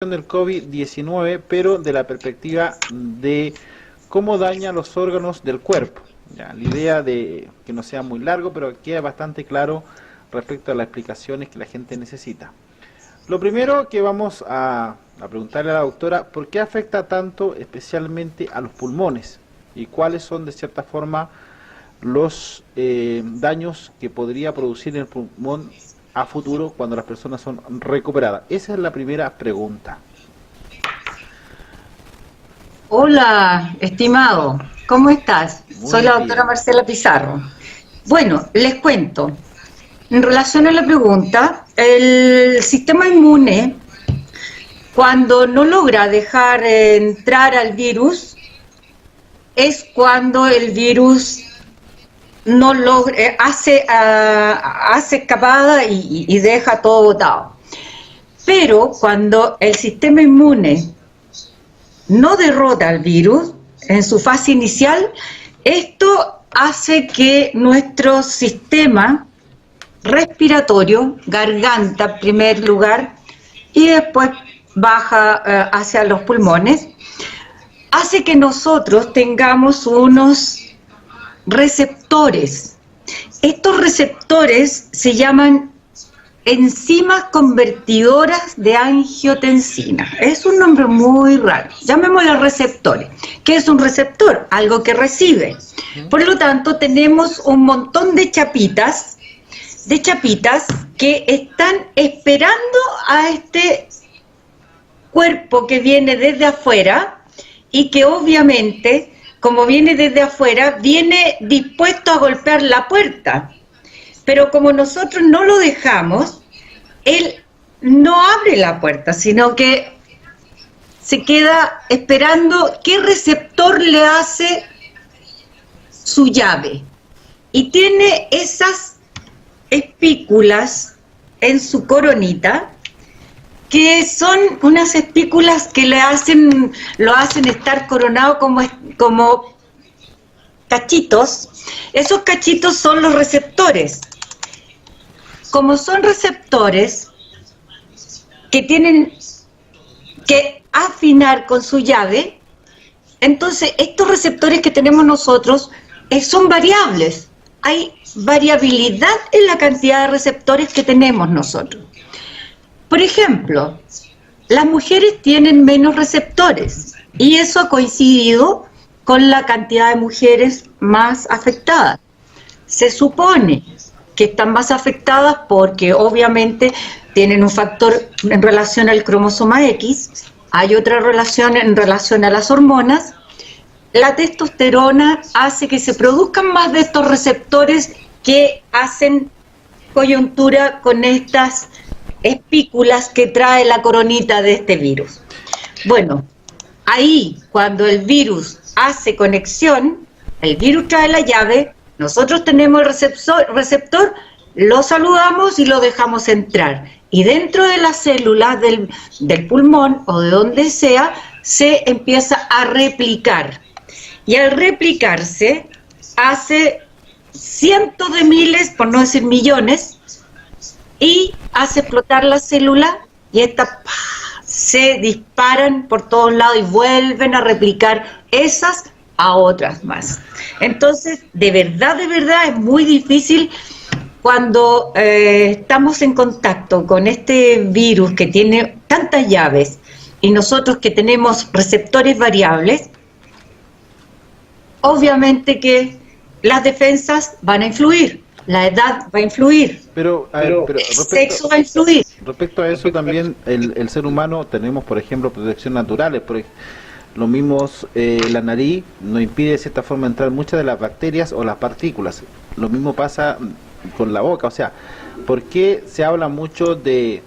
del COVID-19, pero de la perspectiva de cómo daña los órganos del cuerpo. Ya, la idea de que no sea muy largo, pero que quede bastante claro respecto a las explicaciones que la gente necesita. Lo primero que vamos a preguntarle a la doctora, ¿por qué afecta tanto especialmente a los pulmones? ¿Y cuáles son de cierta forma los daños que podría producir en el pulmón a futuro cuando las personas son recuperadas? Esa es la primera pregunta. Hola, estimado, ¿cómo estás? Soy la doctora Marcela Pizarro. Bueno, les cuento. En relación a la pregunta, el sistema inmune, cuando no logra dejar entrar al virus, es cuando el virus no logra, hace escapada y deja todo botado. Pero cuando el sistema inmune no derrota al virus en su fase inicial, esto hace que nuestro sistema respiratorio, garganta en primer lugar, y después baja hacia los pulmones, hace que nosotros tengamos unos receptores. Estos receptores se llaman enzimas convertidoras de angiotensina. Es un nombre muy raro. Llamémoslo receptores. ¿Qué es un receptor? Algo que recibe. Por lo tanto, tenemos un montón de chapitas que están esperando a este cuerpo que viene desde afuera y que obviamente, como viene desde afuera, viene dispuesto a golpear la puerta. Pero como nosotros no lo dejamos, él no abre la puerta, sino que se queda esperando qué receptor le hace su llave. Y tiene esas espículas en su coronita, que son unas espículas que lo hacen estar coronado como cachitos. Esos cachitos son los receptores. Como son receptores que tienen que afinar con su llave, entonces estos receptores que tenemos nosotros son variables. Hay variabilidad en la cantidad de receptores que tenemos nosotros. Por ejemplo, las mujeres tienen menos receptores y eso ha coincidido con la cantidad de mujeres más afectadas. Se supone que están más afectadas porque obviamente tienen un factor en relación al cromosoma X, hay otra relación en relación a las hormonas. La testosterona hace que se produzcan más de estos receptores que hacen coyuntura con estas espículas que trae la coronita de este virus. Bueno, ahí cuando el virus hace conexión, el virus trae la llave, nosotros tenemos el receptor, lo saludamos y lo dejamos entrar. Y dentro de las células del pulmón o de donde sea, se empieza a replicar. Y al replicarse, hace cientos de miles, por no decir millones, y hace explotar la célula y estas se disparan por todos lados y vuelven a replicar esas a otras más. Entonces, de verdad es muy difícil cuando estamos en contacto con este virus que tiene tantas llaves y nosotros que tenemos receptores variables. Obviamente que las defensas van a influir, la edad va a influir, pero el sexo va a influir. Respecto a eso también, el ser humano tenemos, por ejemplo, protecciones naturales. Lo mismo, la nariz nos impide de cierta forma entrar muchas de las bacterias o las partículas. Lo mismo pasa con la boca. O sea, ¿por qué se habla mucho de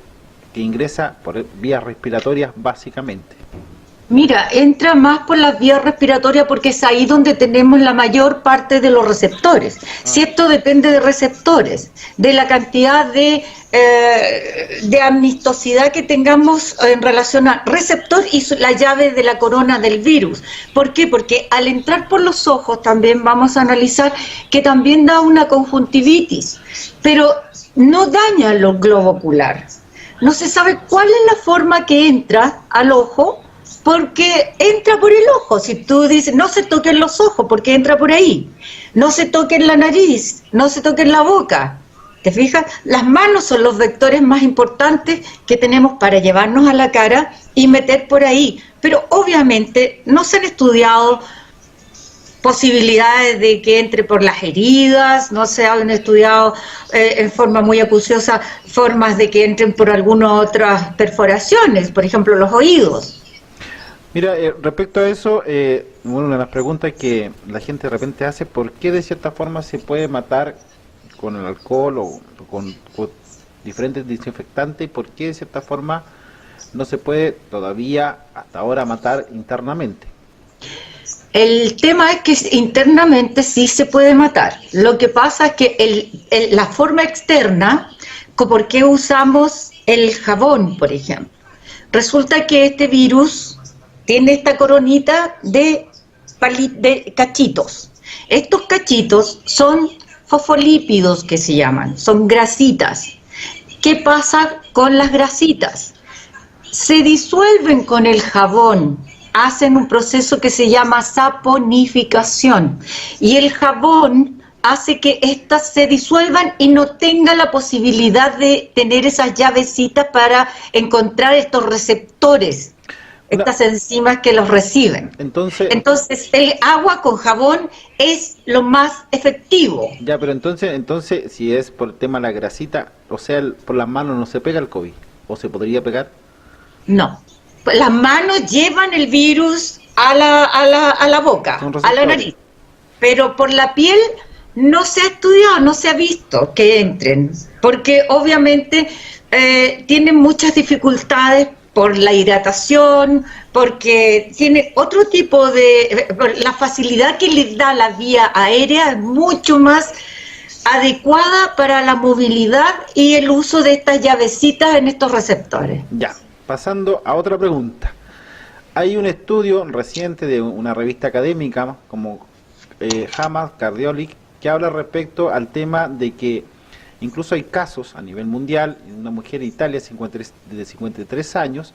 que ingresa por vías respiratorias básicamente? Mira, entra más por las vías respiratorias porque es ahí donde tenemos la mayor parte de los receptores. Si esto depende de receptores, de la cantidad de amistosidad que tengamos en relación a receptor y la llave de la corona del virus. ¿Por qué? Porque al entrar por los ojos también vamos a analizar que también da una conjuntivitis, pero no daña los globo ocular. no se sabe cuál es la forma que entra al ojo, porque entra por el ojo. Si tú dices, no se toquen los ojos, porque entra por ahí. No se toquen la nariz, no se toquen la boca. ¿Te fijas? Las manos son los vectores más importantes que tenemos para llevarnos a la cara y meter por ahí. Pero obviamente no se han estudiado posibilidades de que entre por las heridas, no se han estudiado en forma muy acuciosa formas de que entren por algunas otras perforaciones, por ejemplo los oídos. Mira, respecto a eso, bueno, una de las preguntas que la gente de repente hace, ¿por qué de cierta forma se puede matar con el alcohol o con diferentes desinfectantes? ¿Por qué de cierta forma no se puede todavía hasta ahora matar internamente? El tema es que internamente sí se puede matar. Lo que pasa es que la forma externa, ¿por qué usamos el jabón, por ejemplo? Resulta que este virus tiene esta coronita de cachitos. Estos cachitos son fosfolípidos, que se llaman, son grasitas. ¿Qué pasa con las grasitas? Se disuelven con el jabón, hacen un proceso que se llama saponificación, y el jabón hace que éstas se disuelvan y no tenga la posibilidad de tener esas llavecitas para encontrar estos receptores, estas enzimas que los reciben. Entonces el agua con jabón es lo más efectivo. Ya, pero entonces si es por el tema de la grasita, o sea, por las manos no se pega el COVID, ¿o se podría pegar? No, las manos llevan el virus a la boca, a la nariz, pero por la piel no se ha estudiado, no se ha visto que entren, porque obviamente tienen muchas dificultades por la hidratación, porque tiene otro tipo de... La facilidad que les da la vía aérea es mucho más adecuada para la movilidad y el uso de estas llavecitas en estos receptores. Ya, pasando a otra pregunta. Hay un estudio reciente de una revista académica como JAMA Cardiolic que habla respecto al tema de que incluso hay casos a nivel mundial, una mujer en Italia de 53 años,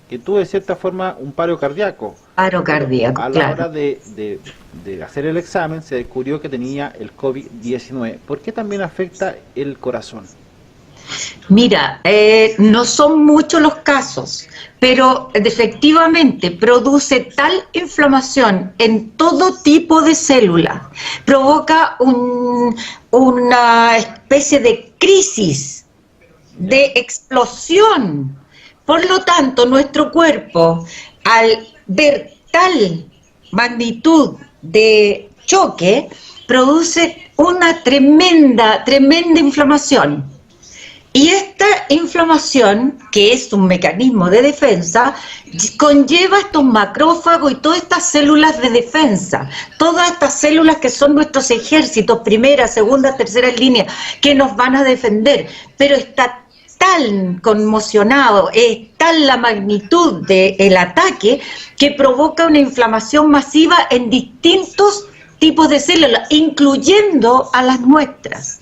que tuvo de cierta forma un paro cardíaco. Paro cardíaco, a la hora de hacer el examen se descubrió que tenía el COVID-19. ¿Por qué también afecta el corazón? Mira, no son muchos los casos, pero efectivamente produce tal inflamación en todo tipo de células, provoca una especie de crisis, de explosión. Por lo tanto, nuestro cuerpo, al ver tal magnitud de choque, produce una tremenda inflamación. Y esta inflamación, que es un mecanismo de defensa, conlleva estos macrófagos y todas estas células de defensa, todas estas células que son nuestros ejércitos, primera, segunda, tercera línea, que nos van a defender. Pero está tan conmocionado, es tal la magnitud del ataque que provoca una inflamación masiva en distintos tipos de células, incluyendo a las nuestras.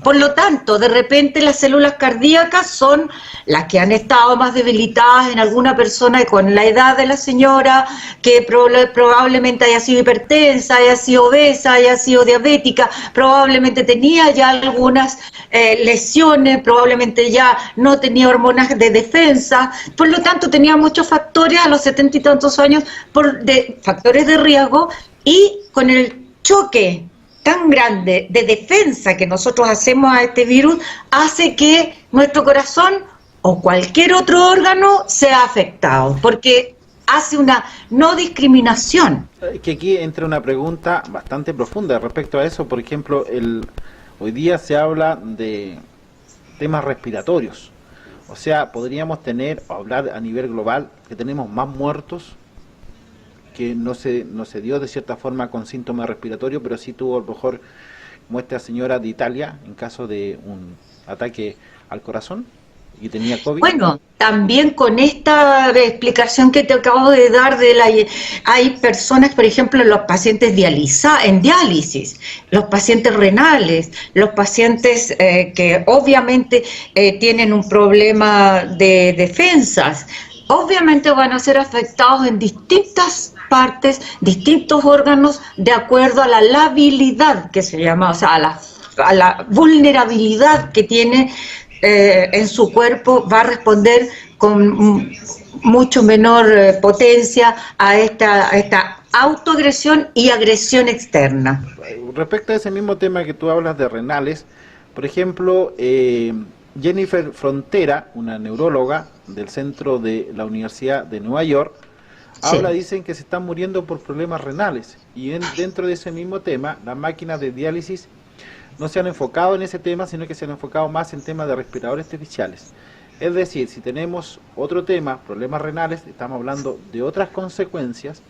Por lo tanto, de repente las células cardíacas son las que han estado más debilitadas en alguna persona con la edad de la señora, que probablemente haya sido hipertensa, haya sido obesa, haya sido diabética, probablemente tenía ya algunas lesiones, probablemente ya no tenía hormonas de defensa, por lo tanto tenía muchos factores a los 70 y tantos años, factores de riesgo, y con el choque tan grande de defensa que nosotros hacemos a este virus, hace que nuestro corazón o cualquier otro órgano sea afectado, porque hace una no discriminación. Que aquí entra una pregunta bastante profunda respecto a eso. Por ejemplo, hoy día se habla de temas respiratorios, o sea, podríamos hablar a nivel global que tenemos más muertos que no se dio de cierta forma con síntomas respiratorios, pero sí tuvo a lo mejor, como esta señora de Italia, en caso de un ataque al corazón. y tenía COVID. Bueno, también con esta explicación que te acabo de dar hay personas, por ejemplo, los pacientes en diálisis, los pacientes renales, los pacientes que obviamente tienen un problema de defensas, obviamente van a ser afectados en distintas partes, distintos órganos, de acuerdo a la labilidad que se llama, o sea, a la vulnerabilidad que tiene en su cuerpo, va a responder con mucho menor potencia a esta autoagresión y agresión externa. Respecto a ese mismo tema que tú hablas de renales, por ejemplo, Jennifer Frontera, una neuróloga del centro de la Universidad de Nueva York, habla, dicen que se están muriendo por problemas renales, y dentro de ese mismo tema, las máquinas de diálisis no se han enfocado en ese tema, sino que se han enfocado más en temas de respiradores artificiales. Es decir, si tenemos otro tema, problemas renales, estamos hablando de otras consecuencias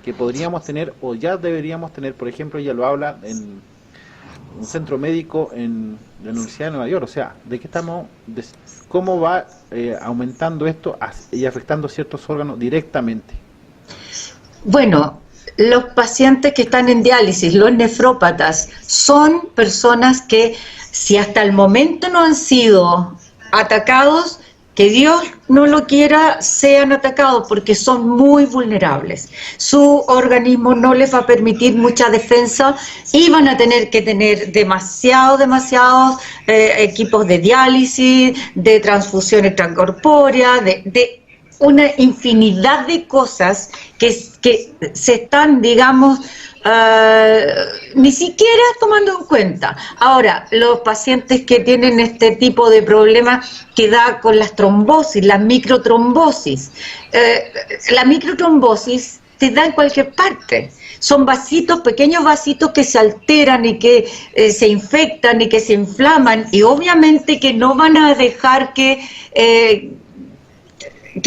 que podríamos tener o ya deberíamos tener. Por ejemplo, ella lo habla en un centro médico en la Universidad de Nueva York. O sea, ¿de qué estamos? ¿Cómo va aumentando esto y afectando ciertos órganos directamente? Bueno, los pacientes que están en diálisis, los nefrópatas, son personas que, si hasta el momento no han sido atacados, que Dios no lo quiera, sean atacados, porque son muy vulnerables. Su organismo no les va a permitir mucha defensa y van a tener que tener demasiados equipos de diálisis, de transfusión extracorpórea, de una infinidad de cosas que se están, digamos, ni siquiera tomando en cuenta. Ahora, los pacientes que tienen este tipo de problemas que da con las trombosis, las microtrombosis, la microtrombosis te da en cualquier parte. Son vasitos, pequeños vasitos que se alteran y que se infectan y que se inflaman, y obviamente que no van a dejar que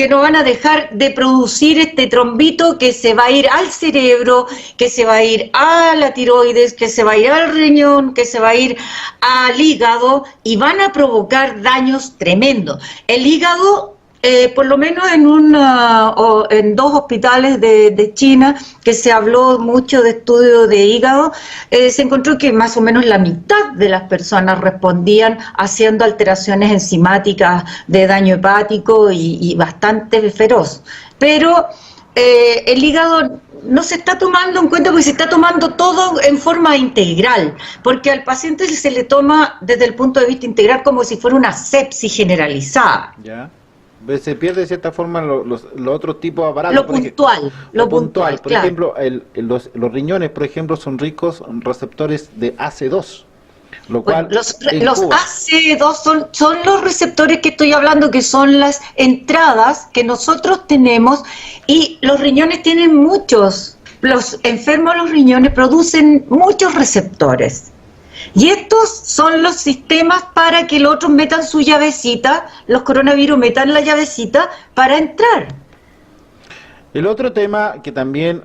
no van a dejar de producir este trombito, que se va a ir al cerebro, que se va a ir a la tiroides, que se va a ir al riñón, que se va a ir al hígado, y van a provocar daños tremendos. El hígado, por lo menos en 2 hospitales de China, que se habló mucho de estudio de hígado, se encontró que más o menos la mitad de las personas respondían haciendo alteraciones enzimáticas de daño hepático y bastante feroz. Pero el hígado no se está tomando en cuenta, porque se está tomando todo en forma integral, porque al paciente se le toma desde el punto de vista integral como si fuera una sepsis generalizada. ¿Ya? Se pierde de cierta forma los otros tipos de aparatos. Lo puntual, por ejemplo, los riñones, por ejemplo, son ricos en receptores de AC2, lo cual los AC2 son los receptores que estoy hablando, que son las entradas que nosotros tenemos, y los riñones tienen muchos. Los enfermos de los riñones producen muchos receptores. Y estos son los sistemas para que los otros metan su llavecita, los coronavirus metan la llavecita para entrar. El otro tema que también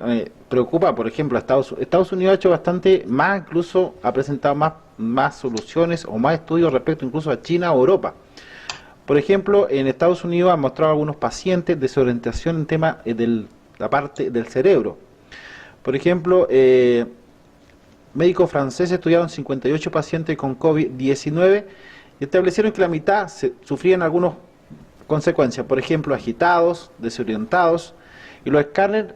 preocupa, por ejemplo, a Estados Unidos ha hecho bastante más, incluso ha presentado más soluciones o más estudios respecto incluso a China o Europa. Por ejemplo, en Estados Unidos han mostrado algunos pacientes desorientación en tema de la parte del cerebro. Por ejemplo, médicos franceses estudiaron 58 pacientes con COVID-19 y establecieron que la mitad sufrían algunas consecuencias, por ejemplo, agitados, desorientados, y los escáneres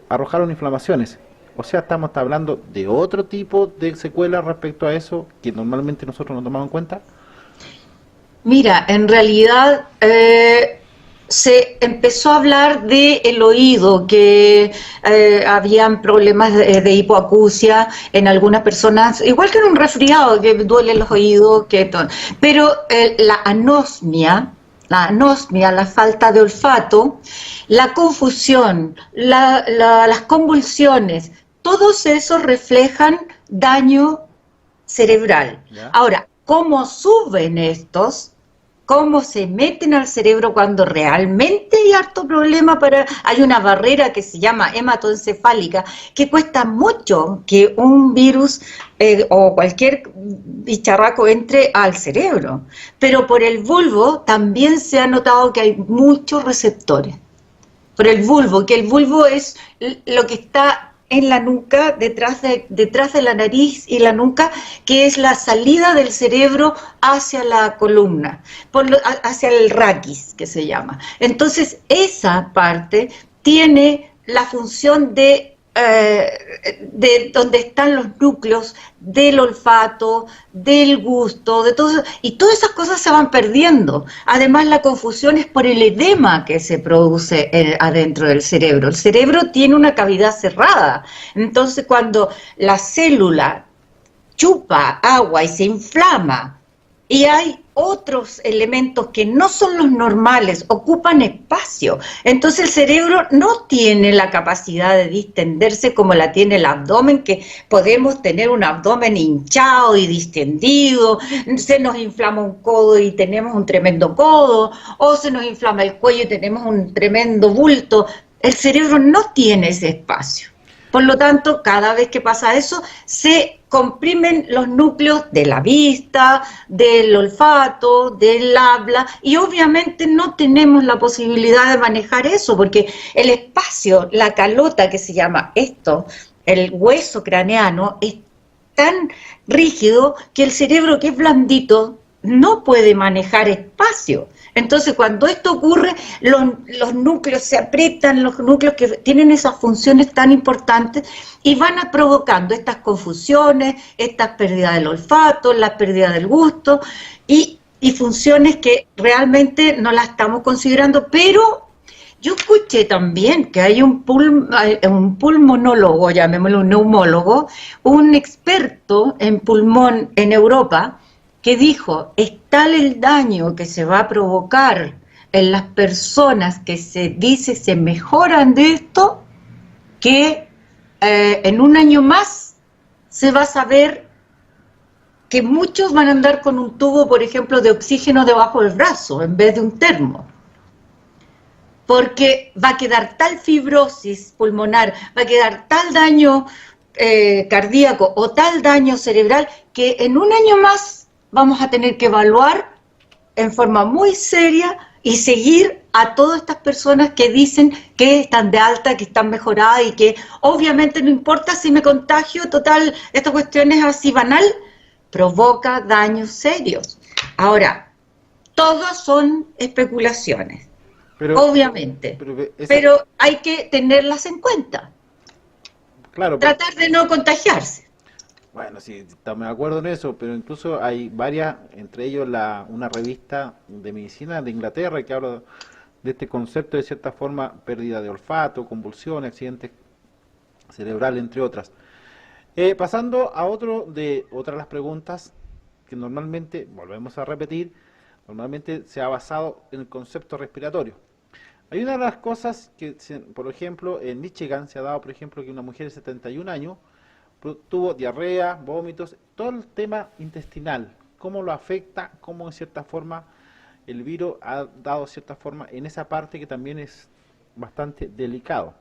arrojaron inflamaciones. O sea, estamos hablando de otro tipo de secuelas respecto a eso que normalmente nosotros no tomamos en cuenta. Mira, en realidad se empezó a hablar del oído, que habían problemas de hipoacusia en algunas personas, igual que en un resfriado, que duelen los oídos, pero la anosmia, la falta de olfato, la confusión, las convulsiones, todos esos reflejan daño cerebral. ¿Ya? Ahora, ¿cómo suben estos? cómo se meten al cerebro cuando realmente hay harto problema hay una barrera que se llama hematoencefálica, que cuesta mucho que un virus o cualquier bicharraco entre al cerebro. Pero por el bulbo también se ha notado que hay muchos receptores. Por el bulbo, que el bulbo es lo que está en la nuca, detrás de la nariz y la nuca, que es la salida del cerebro hacia la columna, hacia el raquis, que se llama. Entonces, esa parte tiene la función de donde están los núcleos del olfato, del gusto, de todo, y todas esas cosas se van perdiendo. Además, la confusión es por el edema que se produce adentro del cerebro. El cerebro tiene una cavidad cerrada, entonces cuando la célula chupa agua y se inflama, y hay otros elementos que no son los normales, ocupan espacio. Entonces el cerebro no tiene la capacidad de distenderse como la tiene el abdomen, que podemos tener un abdomen hinchado y distendido, se nos inflama un codo y tenemos un tremendo codo, o se nos inflama el cuello y tenemos un tremendo bulto. El cerebro no tiene ese espacio. Por lo tanto, cada vez que pasa eso, se comprimen los núcleos de la vista, del olfato, del habla, y obviamente no tenemos la posibilidad de manejar eso, porque el espacio, la calota que se llama esto, el hueso craneano, es tan rígido que el cerebro, que es blandito, no puede manejar espacio. Entonces, cuando esto ocurre, los núcleos se aprietan, los núcleos que tienen esas funciones tan importantes, y van provocando estas confusiones, estas pérdidas del olfato, la pérdida del gusto, y funciones que realmente no las estamos considerando. Pero yo escuché también que hay un pulmonólogo, llamémoslo un neumólogo, un experto en pulmón en Europa, que dijo, es tal el daño que se va a provocar en las personas que se dice se mejoran de esto, que en un año más se va a saber que muchos van a andar con un tubo, por ejemplo, de oxígeno debajo del brazo, en vez de un termo. Porque va a quedar tal fibrosis pulmonar, va a quedar tal daño cardíaco o tal daño cerebral, que en un año más vamos a tener que evaluar en forma muy seria y seguir a todas estas personas que dicen que están de alta, que están mejoradas y que obviamente no importa si me contagio, total, esta cuestión es así banal, provoca daños serios. Ahora, todas son especulaciones, obviamente, pero hay que tenerlas en cuenta. Claro, tratar de no contagiarse. Bueno, sí, estamos de acuerdo en eso, pero incluso hay varias, entre ellos una revista de medicina de Inglaterra que habla de este concepto de cierta forma, pérdida de olfato, convulsiones, accidentes cerebrales, entre otras. Pasando a otra de las preguntas que normalmente, volvemos a repetir, normalmente se ha basado en el concepto respiratorio. Hay una de las cosas que, por ejemplo, en Michigan se ha dado, por ejemplo, que una mujer de 71 años tuvo diarrea, vómitos, todo el tema intestinal, cómo lo afecta, cómo en cierta forma el virus ha dado cierta forma en esa parte que también es bastante delicado.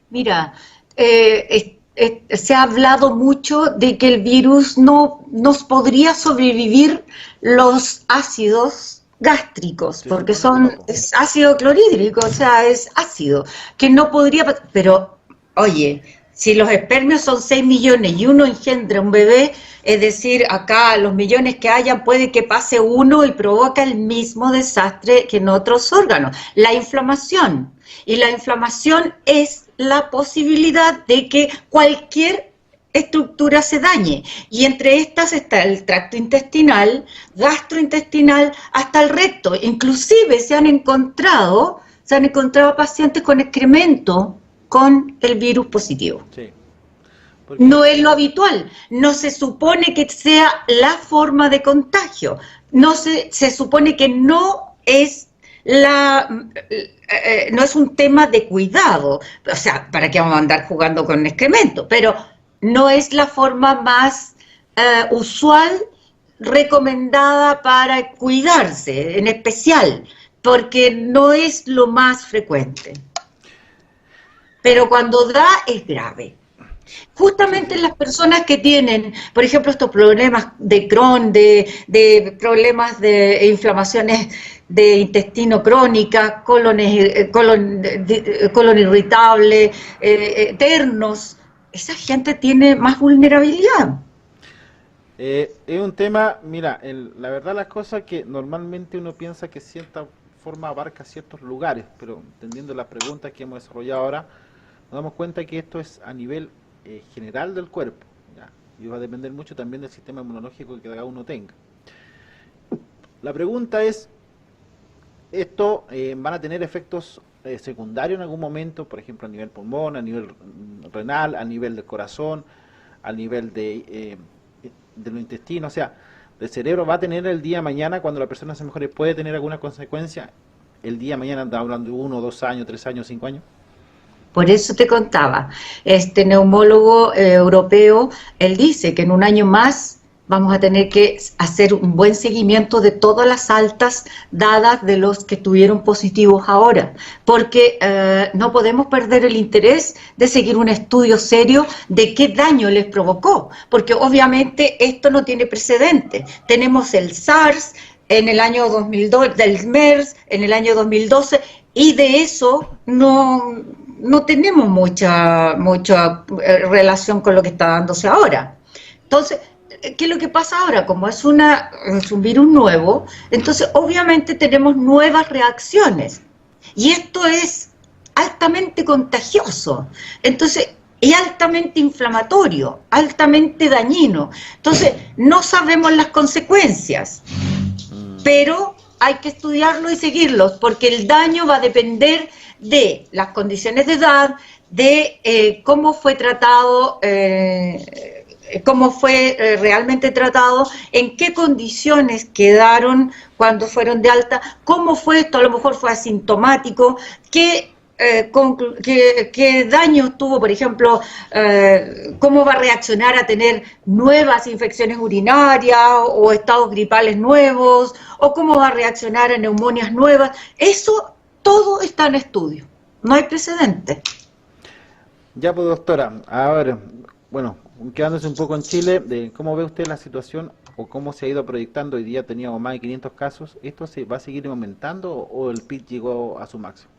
Mira, se ha hablado mucho de que el virus no nos podría sobrevivir los ácidos gástricos, sí, porque es ácido clorhídrico, o sea, es ácido, que no podría, pero oye, si los espermios son 6 millones y uno engendra un bebé, es decir, acá los millones que hayan puede que pase uno y provoca el mismo desastre que en otros órganos. La inflamación. Y la inflamación es la posibilidad de que cualquier estructura se dañe. Y entre estas está el tracto intestinal, gastrointestinal, hasta el recto. Inclusive se han encontrado pacientes con excremento con el virus positivo. Sí. No es lo habitual, no se supone que sea la forma de contagio, se supone que no es no es un tema de cuidado, o sea, ¿para qué vamos a andar jugando con excremento? Pero no es la forma más usual recomendada para cuidarse, en especial, porque no es lo más frecuente. Pero cuando da es grave. Justamente las personas que tienen, por ejemplo, estos problemas de Crohn, de problemas de inflamaciones de intestino crónica, colon irritable, eternos, esa gente tiene más vulnerabilidad. Es un tema, mira, la verdad las cosas que normalmente uno piensa que cierta forma abarca ciertos lugares, pero entendiendo las preguntas que hemos desarrollado ahora, nos damos cuenta que esto es a nivel general del cuerpo, ¿ya? Y va a depender mucho también del sistema inmunológico que cada uno tenga. La pregunta es, ¿esto van a tener efectos secundarios en algún momento, por ejemplo a nivel pulmón, a nivel renal, a nivel del corazón, a nivel de los intestinos? O sea, el cerebro va a tener el día de mañana, cuando la persona se mejore, puede tener alguna consecuencia el día de mañana, andamos hablando de 1, 2 años, 3 años, 5 años. Por eso te contaba, este neumólogo europeo, él dice que en un año más vamos a tener que hacer un buen seguimiento de todas las altas dadas de los que tuvieron positivos ahora, porque no podemos perder el interés de seguir un estudio serio de qué daño les provocó, porque obviamente esto no tiene precedente. Tenemos el SARS en el año 2002, del MERS en el año 2012, y de eso no tenemos mucha relación con lo que está dándose ahora. Entonces, ¿qué es lo que pasa ahora? Como es un virus nuevo, entonces obviamente tenemos nuevas reacciones. Y esto es altamente contagioso. Entonces, y altamente inflamatorio, altamente dañino. Entonces, no sabemos las consecuencias, pero hay que estudiarlo y seguirlos, porque el daño va a depender de las condiciones de edad, de cómo fue tratado, cómo fue realmente tratado, en qué condiciones quedaron cuando fueron de alta, cómo fue esto, a lo mejor fue asintomático, qué daños tuvo, por ejemplo, cómo va a reaccionar a tener nuevas infecciones urinarias o estados gripales nuevos, o cómo va a reaccionar a neumonias nuevas. Eso todo está en estudio, no hay precedente. Ya pues doctora, a ver, bueno, quedándose un poco en Chile, ¿cómo ve usted la situación o cómo se ha ido proyectando? Hoy día teníamos más de 500 casos, ¿esto se va a seguir aumentando o el pic llegó a su máximo?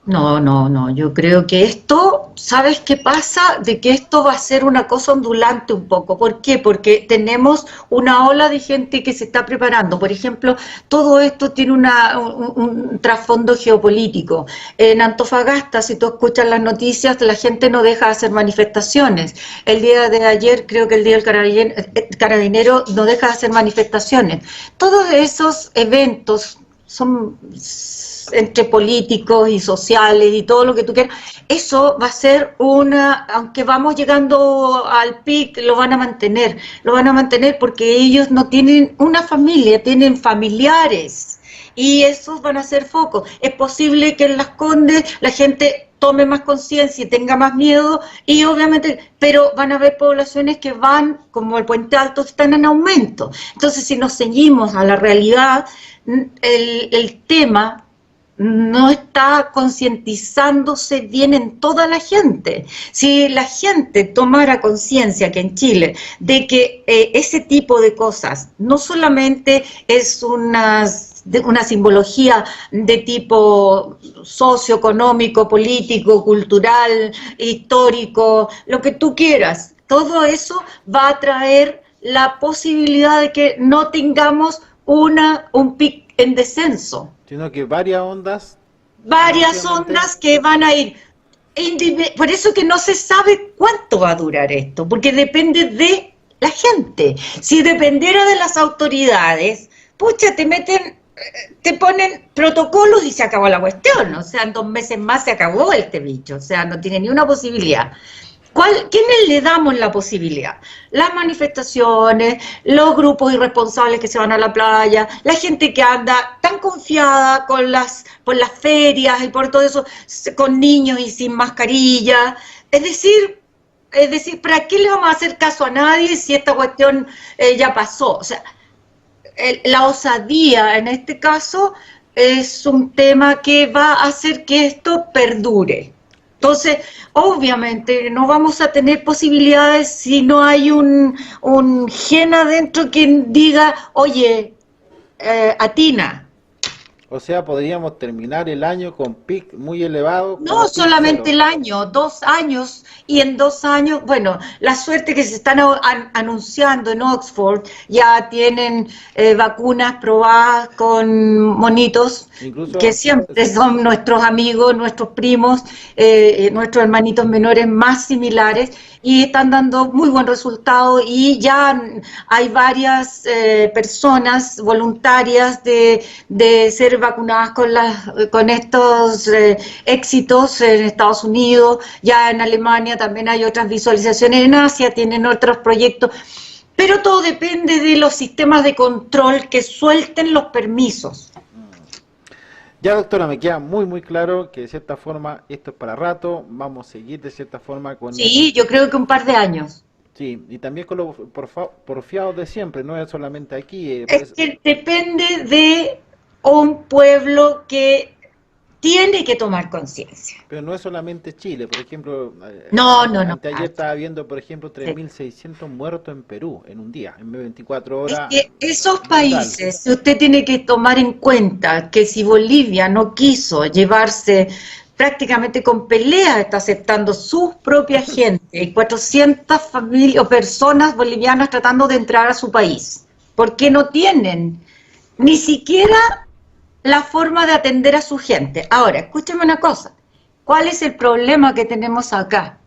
No, yo creo que esto, ¿sabes qué pasa? De que esto va a ser una cosa ondulante un poco. ¿Por qué? Porque tenemos una ola de gente que se está preparando. Por ejemplo, todo esto tiene un trasfondo geopolítico. En Antofagasta, si tú escuchas las noticias, la gente no deja de hacer manifestaciones. El día de ayer, creo que el día del carabinero no deja de hacer manifestaciones. Todos esos eventos son entre políticos y sociales y todo lo que tú quieras, eso va a ser aunque vamos llegando al pic, lo van a mantener porque ellos no tienen una familia, tienen familiares, y esos van a ser focos. Es posible que en Las Condes la gente tome más conciencia y tenga más miedo, y obviamente, pero van a haber poblaciones que van, como el Puente Alto, están en aumento. Entonces, si nos ceñimos a la realidad, el tema no está concientizándose bien en toda la gente. Si la gente tomara conciencia que en Chile, de que ese tipo de cosas no solamente es una simbología de tipo socioeconómico, político, cultural, histórico, lo que tú quieras, todo eso va a traer la posibilidad de que no tengamos un pic en descenso. Sino que varias ondas Que van a ir. Por eso que no se sabe cuánto va a durar esto, porque depende de la gente. Si dependiera de las autoridades, pucha, te ponen protocolos y se acabó la cuestión. O sea, en 2 meses más se acabó este bicho. O sea, no tiene ni una posibilidad. ¿Quiénes le damos la posibilidad? Las manifestaciones, los grupos irresponsables que se van a la playa, la gente que anda tan confiada por las ferias y por todo eso, con niños y sin mascarilla. Es decir, ¿para qué le vamos a hacer caso a nadie si esta cuestión ya pasó? O sea, la osadía en este caso es un tema que va a hacer que esto perdure. Entonces, obviamente, no vamos a tener posibilidades si no hay un gen adentro que diga, oye, atina. O sea, podríamos terminar el año con PIC muy elevado. No solamente el año, 2 años, y en 2 años, bueno, la suerte que se están anunciando en Oxford, ya tienen vacunas probadas con monitos, incluso, que siempre son nuestros amigos, nuestros primos, nuestros hermanitos menores más similares, y están dando muy buen resultado, y ya hay varias personas voluntarias de ser vacunadas con estos éxitos en Estados Unidos, ya en Alemania también hay otras visualizaciones, en Asia tienen otros proyectos, pero todo depende de los sistemas de control que suelten los permisos. Ya, doctora, me queda muy claro que de cierta forma esto es para rato, vamos a seguir de cierta forma con... Sí, yo creo que un par de años. Sí, y también con los porfiados de siempre, no es solamente aquí. Es que depende de un pueblo que tiene que tomar conciencia. Pero no es solamente Chile, por ejemplo, no. Anteayer estaba viendo, por ejemplo, 3.600 muertos en Perú en un día, en 24 horas. Es que esos países, usted tiene que tomar en cuenta que si Bolivia no quiso llevarse prácticamente con pelea, está aceptando su propia gente, 400 familias o personas bolivianas tratando de entrar a su país, porque no tienen ni siquiera la forma de atender a su gente. Ahora, escúcheme una cosa, ¿cuál es el problema que tenemos acá?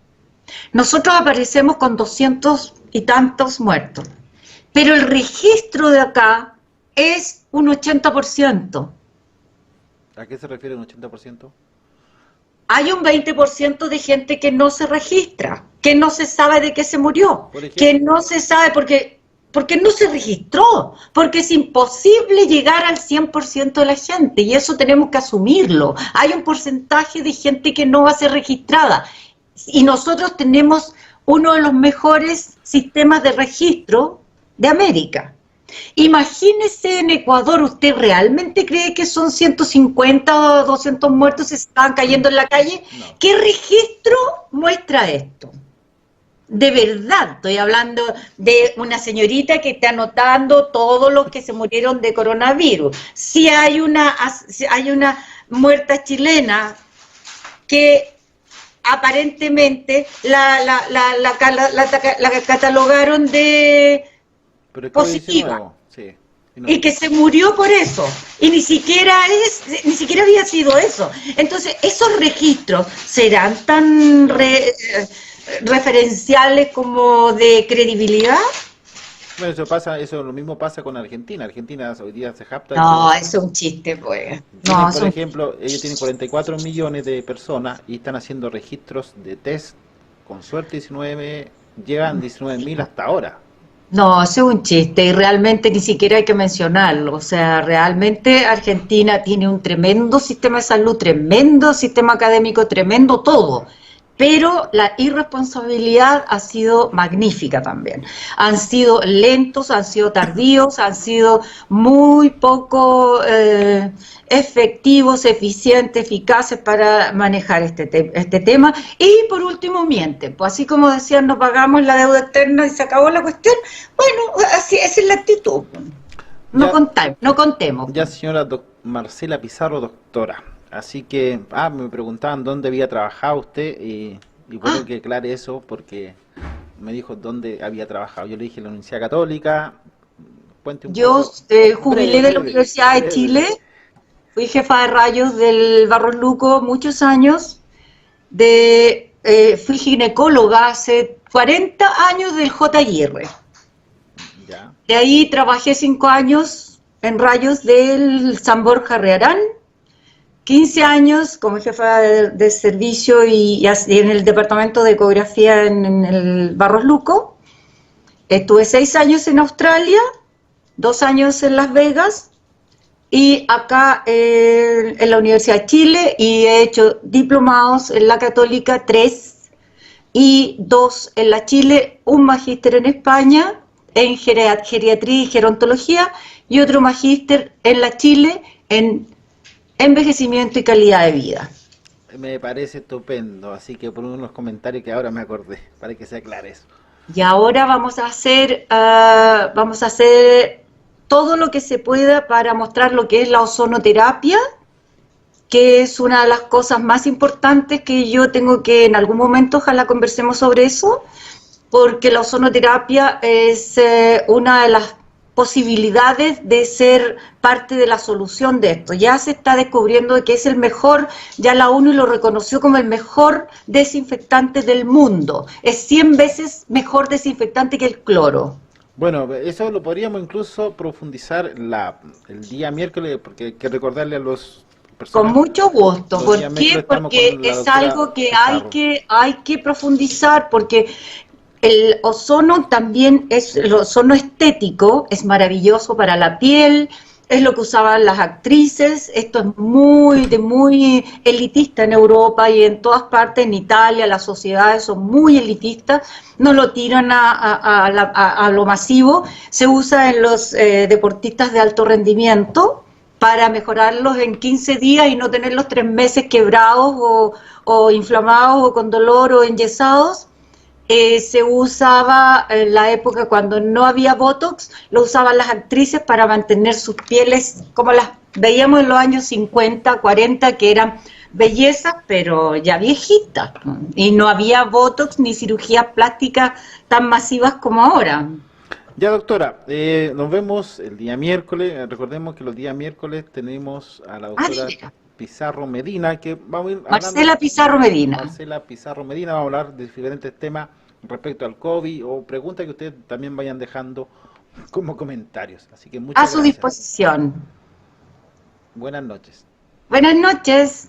Nosotros aparecemos con 200 y tantos muertos, pero el registro de acá es un 80%. ¿A qué se refiere un 80%? Hay un 20% de gente que no se registra, que no se sabe de qué se murió, que no se sabe porque no se registró, porque es imposible llegar al 100% de la gente, y eso tenemos que asumirlo. Hay un porcentaje de gente que no va a ser registrada, y nosotros tenemos uno de los mejores sistemas de registro de América. Imagínese en Ecuador, ¿usted realmente cree que son 150 o 200 muertos que se estaban cayendo en la calle? No. ¿Qué registro muestra esto? De verdad, estoy hablando de una señorita que está anotando todos los que se murieron de coronavirus. Si hay una muerta chilena que aparentemente la catalogaron de positiva, sí, y que se murió por eso, y ni siquiera había sido eso. Entonces, ¿esos registros serán tan referenciales como de credibilidad? Bueno, lo mismo pasa con Argentina. Argentina hoy día se jacta. No, eso es un chiste, pues. No, por ejemplo, ellos tienen 44 millones de personas y están haciendo registros de test, con suerte 19, llegan 19.000 hasta ahora. No, eso es un chiste, y realmente ni siquiera hay que mencionarlo. O sea, realmente Argentina tiene un tremendo sistema de salud, tremendo sistema académico, tremendo todo. Pero la irresponsabilidad ha sido magnífica también. Han sido lentos, han sido tardíos, han sido muy poco efectivos, eficientes, eficaces para manejar este tema. Y por último, mienten. Pues así como decían, no pagamos la deuda externa y se acabó la cuestión. Bueno, así esa es la actitud. No contemos. Ya, señora Marcela Pizarro, doctora. Así que, me preguntaban dónde había trabajado usted y bueno que aclare eso porque me dijo dónde había trabajado. Yo le dije la Universidad Católica. Cuente un poco. Jubilé de la Universidad de Chile, fui jefa de rayos del Barros Luco muchos años, fui ginecóloga hace 40 años del JR. Ya. De ahí trabajé 5 años en rayos del San Borja Rearán, 15 años como jefa de servicio y en el departamento de ecografía en el Barros Luco. Estuve 6 años en Australia, 2 años en Las Vegas y acá en la Universidad de Chile, y he hecho diplomados en la Católica 3 y 2 en la Chile, un magíster en España en geriatría y gerontología, y otro magíster en la Chile en envejecimiento y calidad de vida. Me parece estupendo, así que por unos comentarios que ahora me acordé, para que se aclare eso. Y ahora vamos a hacer todo lo que se pueda para mostrar lo que es la ozonoterapia, que es una de las cosas más importantes que yo tengo que en algún momento, ojalá conversemos sobre eso, porque la ozonoterapia es una de las posibilidades de ser parte de la solución de esto. Ya se está descubriendo que es el mejor, ya la ONU lo reconoció como el mejor desinfectante del mundo. Es 100 veces mejor desinfectante que el cloro. Bueno, eso lo podríamos incluso profundizar el día miércoles, porque hay que recordarle a los Con personas, mucho gusto. los días ¿Por qué? miércoles estamos Porque con la es doctora algo que Pizarro. hay que profundizar, porque el ozono también es, el ozono estético es maravilloso para la piel, es lo que usaban las actrices, esto es muy elitista en Europa y en todas partes, en Italia, las sociedades son muy elitistas, no lo tiran a lo masivo, se usa en los deportistas de alto rendimiento para mejorarlos en 15 días y no tenerlos 3 meses quebrados o inflamados o con dolor o enyesados. Se usaba en la época cuando no había Botox, lo usaban las actrices para mantener sus pieles como las veíamos en los años 50, 40, que eran bellezas, pero ya viejitas. Y no había Botox ni cirugías plásticas tan masivas como ahora. Ya, doctora, nos vemos el día miércoles. Recordemos que los días miércoles tenemos a la doctora Diga. Pizarro Medina, que vamos a ir hablando. Marcela Pizarro Medina. Marcela Pizarro Medina, vamos a hablar de diferentes temas respecto al COVID o preguntas que ustedes también vayan dejando como comentarios. Así que A muchas su gracias. disposición. Buenas noches. Buenas noches.